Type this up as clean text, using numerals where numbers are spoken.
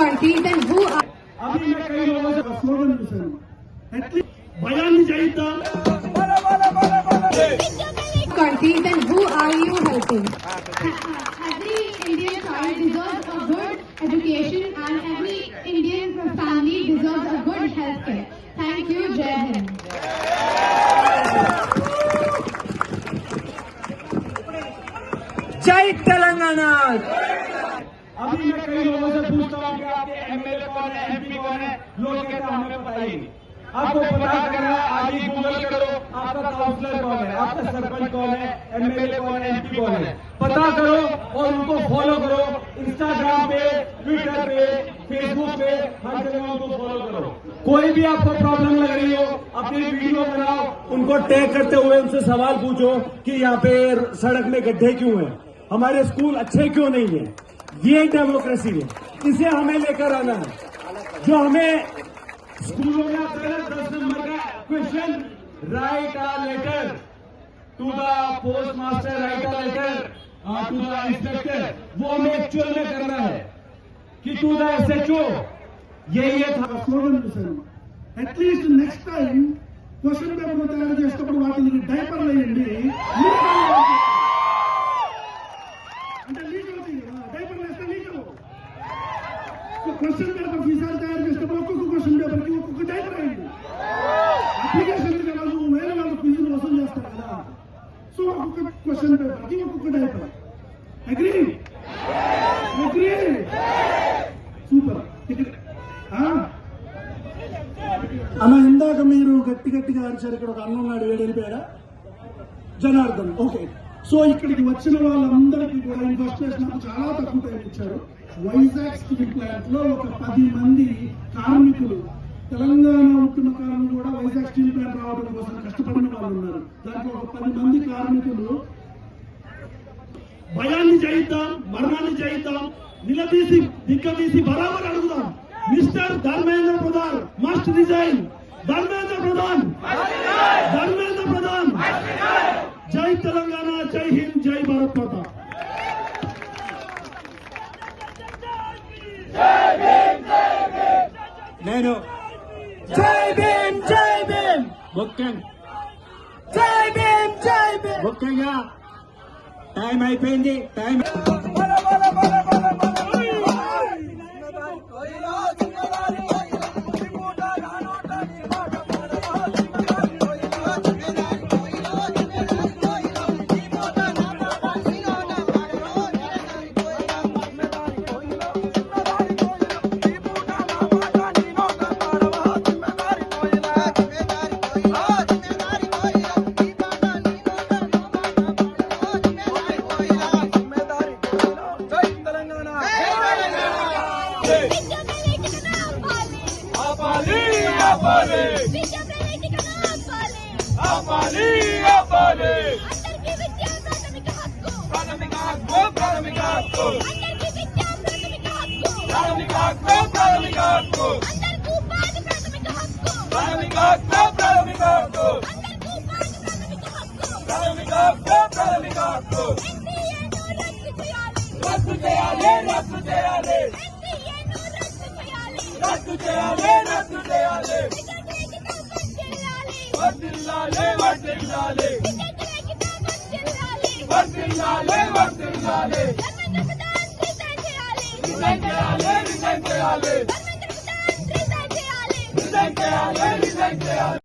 countries and who are अभी मैं कई लोगों से स्लोगन एटलीस्ट बयान चाहिए countries and who are you helping? Every Indian child deserves a good education and every Indian family deserves a good health care. Thank you, Jai Hind. जय तेलंगाना। अभी मैं कई लोगों से पूछता हूँ कि आपके एमएलए कौन है, एमपी कौन है, लोग कहते हैं हमें पता ही नहीं। आपको पता करना है, आज ही गूगल करो, आपका काउंसलर कौन है, आपका सरपंच कौन है, एमएलए कौन है, एमपी कौन है, पता करो और उनको फॉलो करो। इंस्टाग्राम पे, ट्विटर पे, फेसबुक पे, हर जगह उनको फॉलो करो। कोई भी आपको प्रॉब्लम लग रही हो, अपनी वीडियो बनाओ, उनको टैग करते हुए उनसे सवाल पूछो कि यहाँ पे सड़क में गड्ढे क्यों हैं, हमारे स्कूल अच्छे क्यों नहीं है। ये डेमोक्रेसी है, इसे हमें लेकर आना है। जो हमें स्कूलों में आता है 10 नंबर का question, write a letter to the post master, write a letter to the inspector, वो हमें एक्चुअल में करना है कि टू द एसएचओ। ये था slogan. At least next time question paper తయారు చేసేటప్పుడు వాటికి డైపర్లు వేయండి, అంటే లీక్ అవుతుంది కదా, డైపర్లు వేస్తే లీక్ అవ్వవు. క్వశ్చన్ పేపర్ ఈసారి తయారు చేసేటప్పుడు ఒక్కొక్క క్వశ్చన్ పేపర్ కి ఒక్కొక్క డైపర్ వేయండి. అప్లికేషన్ వాళ్ళు వేరే వాళ్ళు ఫీజులు వసూలు చేస్తారు కదా, సో ఒక్కొక్క క్వశ్చన్ పేపర్ కి ఒక్కొక్క డైపర్. Agree agree super. అన్న ఇందాక మీరు గట్టి గట్టిగా అరిచారు, ఇక్కడ ఒక అన్న ఉన్నాడు, వెళ్ళిపోయారా? జనార్దన్. ఓకే, సో ఇక్కడికి వచ్చిన వాళ్ళందరికీ కూడా ఫస్ట్ క్లాస్ నాకు చాలా తక్కువ టైం ఇచ్చారు. వైజాగ్ స్టీల్ ప్లాంట్ లో ఒక 10 మంది కార్మికులు, తెలంగాణ ఉద్యమ కాలం కూడా వైజాగ్ స్టీల్ ప్లాంట్ రావడం కోసం కష్టపడిన వాళ్ళు ఉన్నారు. దాంట్లో ఒక 10 మంది కార్మికులు భయాన్ని జయిద్దాం, మరణాన్ని జయిద్దాం, నిలదీసి దిక్కదీసి బరాబర్ అడుగుదాం. Mister Dharmendra Pradhan must resign. Dharmendra Pradhan, Dharmendra Pradhan. జై తెలంగాణ, జై హింద్, జై భారత్ మాతా. నేను జై భీమ్, జై భీమ్. జై భీమ్, జై భీమ్. ముఖ్యంగా టైం అయిపోయింది. టైం రిజైన్ చేయాలి.